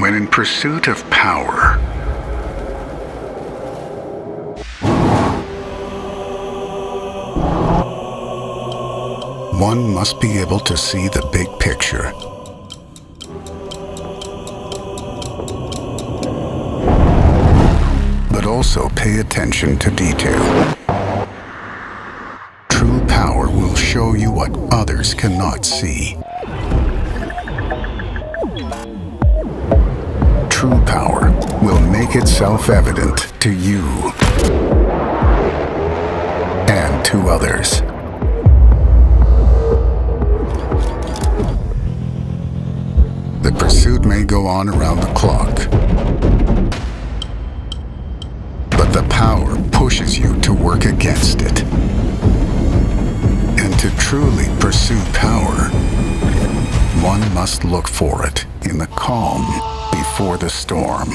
when in pursuit of power, one must be able to see the big picture. But also pay attention to detail. True power will show you what others cannot see. True power will make itself evident to you and to others. The pursuit may go on around the clock, but the power pushes you to work against it. And to truly pursue power, one must look for it in the calm before the storm.